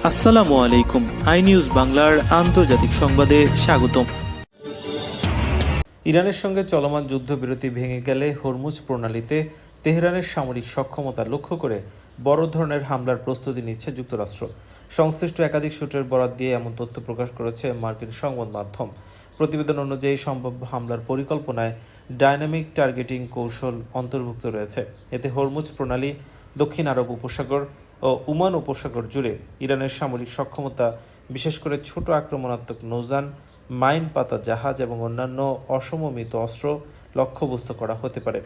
আসসালামু আলাইকুম। I news বাংলার আন্তর্জাতিক সংবাদে স্বাগতম। ইরানের সঙ্গে চলমান যুদ্ধবিরতি ভেঙে গেলে হরমুজ প্রণালীতে তেহরানের সামরিক সক্ষমতা লক্ষ্য করে বড় ধরনের হামলার প্রস্তুতি নিচ্ছে যুক্তরাষ্ট্র। সংশ্লিষ্ট একাধিক সূত্রের বরাত দিয়ে এমন তথ্য প্রকাশ করেছে মার্কিন সংবাদ মাধ্যম। প্রতিবেদন অনুযায়ী সম্ভাব্য হামলার পরিকল্পনায় ডাইনামিক টার্গেটিং কৌশল অন্তর্ভুক্ত রয়েছে। এতে হরমুজ প্রণালী, দক্ষিণ আরব উপসাগর ও ওমান উপসাগর জুড়ে ইরানের সামরিক সক্ষমতা, বিশেষ করে ছোট আক্রমণাত্মক নৌযান, মাইন পাতা জাহাজ এবং অন্যান্য অসমমিত অস্ত্র লক্ষ্যবস্তু করা হতে পারে।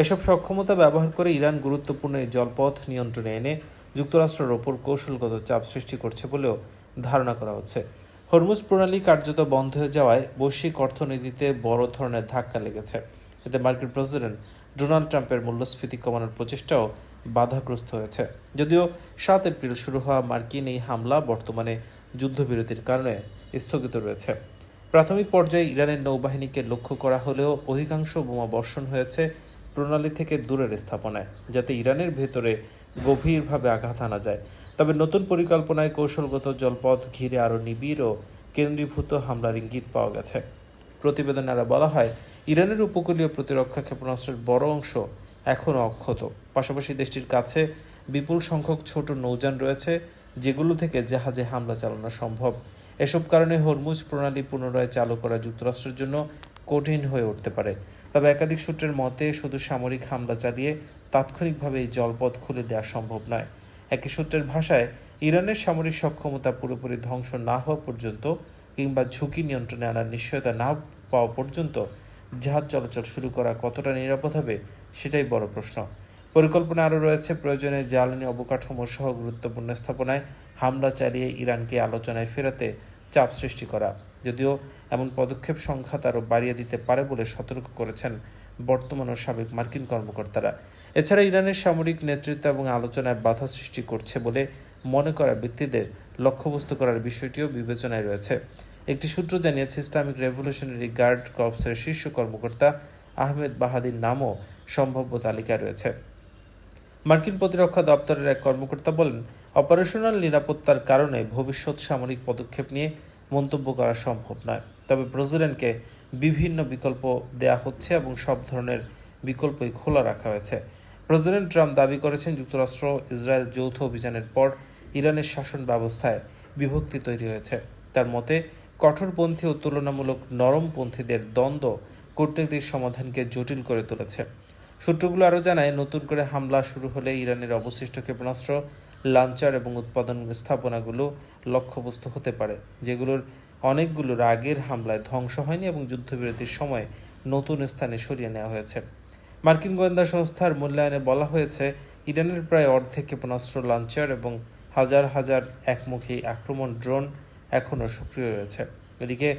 এসব সক্ষমতা ব্যবহার করে ইরান গুরুত্বপূর্ণ এই জলপথ নিয়ন্ত্রণে এনে যুক্তরাষ্ট্রের ওপর কৌশলগত চাপ সৃষ্টি করছে বলেও ধারণা করা হচ্ছে। হরমুজ প্রণালী কার্যত বন্ধ হয়ে যাওয়ায় বৈশ্বিক অর্থনীতিতে বড় ধরনের ধাক্কা লেগেছে। এতে মার্কিন প্রেসিডেন্ট ডোনাল্ড ট্রাম্পের মূল্যস্ফীতি কমানোর প্রচেষ্টাও বাধাগ্রস্ত হয়েছে। যদিও 7 এপ্রিল শুরু হওয়া মার্কিন এই হামলা বর্তমানে যুদ্ধবিরতির কারণে স্থগিত রয়েছে। প্রাথমিক পর্যায়ে ইরানের নৌবাহিনীকে লক্ষ্য করা হলেও অধিকাংশ বোমা বর্ষণ হয়েছে প্রণালী থেকে দূরের স্থাপনায়, যাতে ইরানের ভেতরে গভীরভাবে আঘাত আনা যায়। তবে নতুন পরিকল্পনায় কৌশলগত জলপথ ঘিরে আরও নিবিড় ও কেন্দ্রীভূত হামলার ইঙ্গিত পাওয়া গেছে। প্রতিবেদনে আরও বলা হয়, ইরানের উপকূলীয় প্রতিরক্ষা ক্ষেপণাস্ত্রের বড় অংশ এখনও অক্ষত। পাশাপাশি দেশটির কাছে বিপুল সংখ্যক ছোট নৌযান রয়েছে, যেগুলো থেকে জাহাজে হামলা চালানো সম্ভব। এসব কারণে হরমুজ প্রণালী পুনরায় চালু করা যুক্তরাষ্ট্রের জন্য কঠিন হয়ে উঠতে পারে। তবে একাধিক সূত্রের মতে শুধু সামরিক হামলা চালিয়ে তাৎক্ষণিকভাবে এই জলপথ খুলে দেওয়া সম্ভব নয়। একই সূত্রের ভাষায়, ইরানের সামরিক সক্ষমতা পুরোপুরি ধ্বংস না হওয়া পর্যন্ত কিংবা ঝুঁকি নিয়ন্ত্রণে আনার নিশ্চয়তা না পাওয়া পর্যন্ত জাহাজ চলাচল শুরু করা কতটা নিরাপদ হবে সেটাই বড় প্রশ্ন। পরিকল্পনা আরও রয়েছে প্রয়োজনে জ্বালানি অবকাঠামো সহ গুরুত্বপূর্ণ স্থাপনায় হামলা চালিয়ে ইরানকে আলোচনায় ফেরাতে চাপ সৃষ্টি করা। যদিও এমন পদক্ষেপ সংঘাত আরও বাড়িয়ে দিতে পারে বলে সতর্ক করেছেন বর্তমান ও সাবেক মার্কিন কর্মকর্তারা। এছাড়া ইরানের সামরিক নেতৃত্ব এবং আলোচনায় বাধা সৃষ্টি করছে বলে মনে করা ব্যক্তিদের লক্ষ্যবস্তু করার বিষয়টিও বিবেচনায় রয়েছে। একটি সূত্র জানিয়েছে, ইসলামিক রেভলিউশনারি গার্ড কর্পসের শীর্ষ কর্মকর্তা আহমেদ বাহাদির নামও সম্ভাব্য তালিকায় রয়েছে। মার্কিন প্রতিরক্ষা দপ্তরের এক কর্মকর্তা বলেন, অপারেশনাল নিরাপত্তার কারণে ভবিষ্যৎ সামরিক পদক্ষেপ নিয়ে মন্তব্য করা সম্ভব নয়। তবে প্রেসিডেন্টকে বিভিন্ন বিকল্প দেয়া হচ্ছে এবং সব ধরনের বিকল্পই খোলা রাখা হয়েছে। প্রেসিডেন্ট ট্রাম্প দাবি করেছেন, যুক্তরাষ্ট্র ইসরায়েল যৌথ অভিযানের পর ইরানের শাসন ব্যবস্থায় বিভক্তি তৈরি হয়েছে। তার মতে, কঠোরপন্থী ও তুলনামূলক নরমপন্থীদের দ্বন্দ্ব কূটনৈতিক সমাধানকে জটিল করে তুলেছে। সূত্রগুলো আরও জানায়, নতুন করে হামলা শুরু হলে ইরানের অবশিষ্ট ক্ষেপণাস্ত্র, লাঞ্চার এবং উৎপাদন স্থাপনাগুলো লক্ষ্যবস্তু হতে পারে, যেগুলোর অনেকগুলোর আগের হামলায় ধ্বংস হয়নি এবং যুদ্ধবিরতির সময় নতুন স্থানে সরিয়ে নেওয়া হয়েছে। মার্কিন গোয়েন্দা সংস্থার মূল্যায়নে বলা হয়েছে, ইরানের প্রায় অর্ধেক ক্ষেপণাস্ত্র, লাঞ্চার এবং হাজার হাজার একমুখী আক্রমণ ড্রোন এখনও সক্রিয় রয়েছে। এদিকে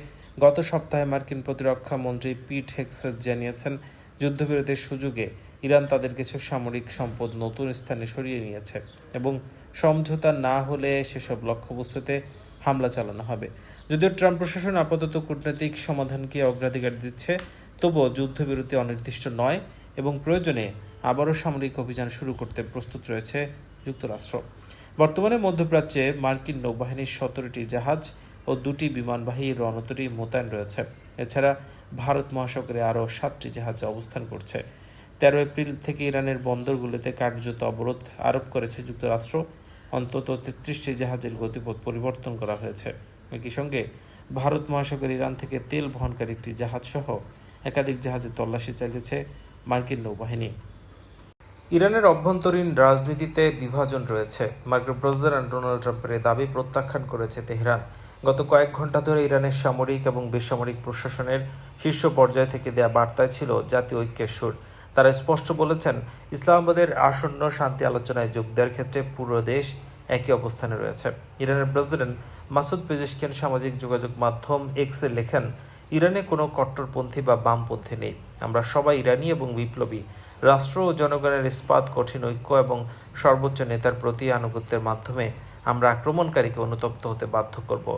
গত সপ্তাহে মার্কিন প্রতিরক্ষা মন্ত্রী পিট হেগসেট জানিয়েছেন, যুদ্ধবিরতির সুযোগে ইরান তাদের কিছু সামরিক সম্পদ নতুন স্থানে সরিয়ে নিয়েছে এবং সমঝোতা না হলে সেসব লক্ষ্যবস্তুতে হামলা চালানো হবে। যদিও ট্রাম্প প্রশাসন আপাতত কূটনৈতিক সমাধানকে অগ্রাধিকার দিচ্ছে, তবুও যুদ্ধবিরতি অনির্দিষ্ট নয় এবং প্রয়োজনে আবারও সামরিক অভিযান শুরু করতে প্রস্তুত রয়েছে যুক্তরাষ্ট্র। বর্তমানে মধ্যপ্রাচ্যে মার্কিন নৌবাহিনীর 17টি জাহাজ ও 2টি বিমানবাহী রণতরী মোতায়েন রয়েছে। এছাড়া ভারত মহাসাগরে আরও 7টি জাহাজ অবস্থান করছে। 13 এপ্রিল থেকে ইরানের বন্দরগুলোতে কার্যত অবরোধ আরোপ করেছে যুক্তরাষ্ট্র। অন্তত 33টি জাহাজের গতিপথ পরিবর্তন করা হয়েছে। একই সঙ্গে ভারত মহাসাগর ইরান থেকে তেল বহনকারী একটি জাহাজসহ একাধিক জাহাজে তল্লাশি চালিয়েছে মার্কিন নৌবাহিনী। ইরানের অভ্যন্তরীণ রাজনীতিতে বিভাজন রয়েছে। মার্কিন প্রেসিডেন্ট ডোনাল্ড ট্রাম্পের দাবি প্রত্যাখ্যান করেছে তেহরান। গত কয়েক ঘন্টা ধরে ইরানের সামরিক এবং বেসামরিক প্রশাসনের শীর্ষ পর্যায় থেকে দেয়া বার্তায় ছিল জাতীয় ঐক্যের সুর। তারা স্পষ্ট বলেছেন, ইসলামাবাদের আসন্ন শান্তি আলোচনায় যোগ দেওয়ার ক্ষেত্রে পুরো দেশ একই অবস্থানে রয়েছে। ইরানের প্রেসিডেন্ট মাসুদ পেজেশকিয়ান সামাজিক যোগাযোগ মাধ্যম এক্সে লেখেন, ইরানে কোনো কট্টরপন্থী বা বামপন্থী নেই। আমরা সবাই ইরানি এবং বিপ্লবী। রাষ্ট্র ও জনগণের ইস্পাত, কঠিন ঐক্য এবং সর্বোচ্চ নেতার প্রতি আনুগত্যের মাধ্যমে আমরা আক্রমণকারীকে অনুতপ্ত হতে বাধ্য করব।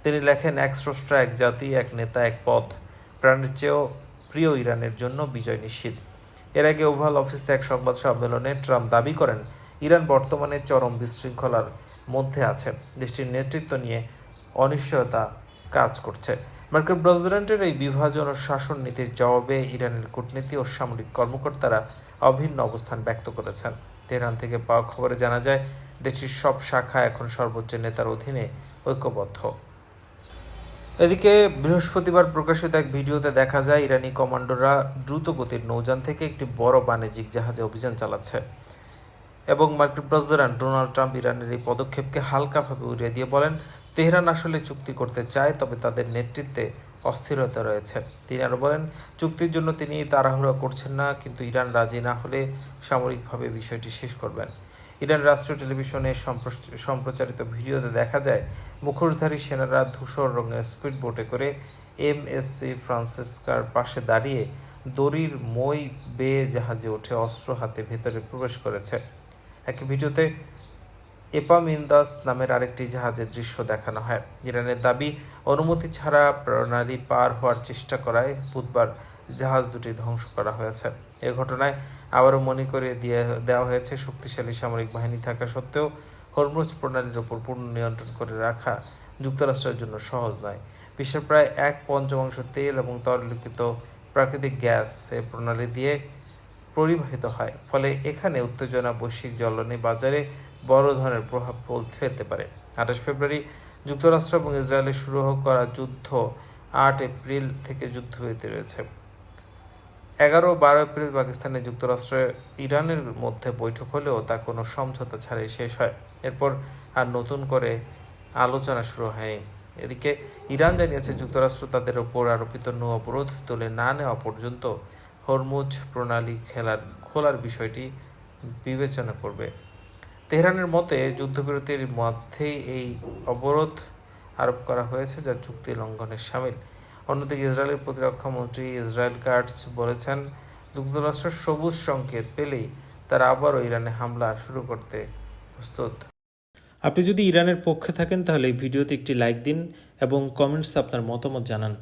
তিনি লেখেন, এক স্রষ্টা, এক জাতি, এক নেতা, এক পথ, প্রাণের চেয়েও প্রিয় ইরানের জন্য বিজয় নিশ্চিত। এর আগে ওভাল অফিসে এক সংবাদ সম্মেলনে ট্রাম্প দাবি করেন, ইরান বর্তমানে চরম বিশৃঙ্খলার মধ্যে আছে। দেশটির নেতৃত্ব নিয়ে অনিশ্চয়তা কাজ করছে। মার্কিন প্রেসিডেন্টের এই বিভাজন ও শাসন নীতির জবাবে ইরানের কূটনীতি ও সামরিক কর্মকর্তারা অভিন্ন অবস্থান ব্যক্ত করেছেন। তেহরান থেকে পাওয়া খবরে জানা যায়, দেশটির সব শাখা এখন সর্বোচ্চ নেতার অধীনে ঐক্যবদ্ধ। এদিকে বৃহস্পতিবার প্রকাশিত এক ভিডিওতে দেখা যায়, ইরানি কমান্ডোরা দ্রুতগতির নৌযান থেকে একটি বড় বাণিজ্যিক জাহাজে অভিযান চালাচ্ছে এবং মার্কিন প্রেসিডেন্ট ডোনাল্ড ট্রাম্প ইরানের এই পদক্ষেপকে হালকাভাবে উড়িয়ে দিয়ে বলেন, তেহরান আসলে চুক্তি করতে চায়, তবে তাদের নেতৃত্বে অস্থিরতা রয়েছে। তিনি আরও বলেন, চুক্তির জন্য তিনি তাড়াহুড়া করছেন না, কিন্তু ইরান রাজি না হলে সামরিকভাবে বিষয়টি শেষ করবেন। ইরান রাষ্ট্রীয় টেলিভিশনে সম্প্রচারিত ভিডিওতে দেখা যায়, মুখোশধারী সেনারা ধূসর রঙের স্পিড বোটে করে এমএসসি ফ্রান্সিসকার পাশে দাঁড়িয়ে দড়ির মই বেয়ে জাহাজে ওঠে অস্ত্র হাতে ভেতরে প্রবেশ করেছে। একই ভিডিওতে এপামিন্দাস নামের আরেকটি জাহাজের দৃশ্য দেখানো হয়। ইরানের দাবি, অনুমতি ছাড়া প্রণালী পার হওয়ার চেষ্টা করায় বুধবার জাহাজ দুটি ধ্বংস করা হয়েছে। এ ঘটনায় আবারও মনে করিয়ে দেওয়া হয়েছে, শক্তিশালী সামরিক বাহিনী থাকা সত্ত্বেও হরমুজ প্রণালীর ওপর পূর্ণ নিয়ন্ত্রণ করে রাখা যুক্তরাষ্ট্রের জন্য সহজ নয়। বিশ্বের প্রায় 1/5 তেল এবং তরলীকৃত প্রাকৃতিক গ্যাস এ প্রণালী দিয়ে পরিবাহিত হয়, ফলে এখানে উত্তেজনা বৈশ্বিক জ্বালানি বাজারে বড় ধরনের প্রভাব ফেলতে পারে। 28 ফেব্রুয়ারি যুক্তরাষ্ট্র এবং ইসরায়েলের শুরু করা যুদ্ধ 8 এপ্রিল থেকে যুদ্ধবিরতি রয়েছে। 11-12 এপ্রিল পাকিস্তানে যুক্তরাষ্ট্র ইরানের মধ্যে বৈঠক হলেও তা কোনো সমঝোতা ছাড়াই শেষ হয়। এরপর আর নতুন করে আলোচনা শুরু হয়নি। এদিকে ইরান জানিয়েছে, যুক্তরাষ্ট্র তাদের ওপর আরোপিত নৌ অবরোধ তুলে না নেওয়া পর্যন্ত হরমুজ প্রণালী খোলার বিষয়টি বিবেচনা করবে। তেহরানের মতে, যুদ্ধবিরতির মধ্যেই এই অবরোধ আরোপ করা হয়েছে, যা চুক্তি লঙ্ঘনের শামিল। অন্যদিকে ইসরায়েলের প্রতিরক্ষা মন্ত্রী ইসরায়েল কাটজ বলেছেন, যুক্তরাষ্ট্রের সবুজ সংকেত পেলেই তারা আবারও ইরানে হামলা শুরু করতে প্রস্তুত। আপনি যদি ইরানের পক্ষে থাকেন তাহলে এই ভিডিওতে একটি লাইক দিন এবং কমেন্টসে আপনার মতামত জানান।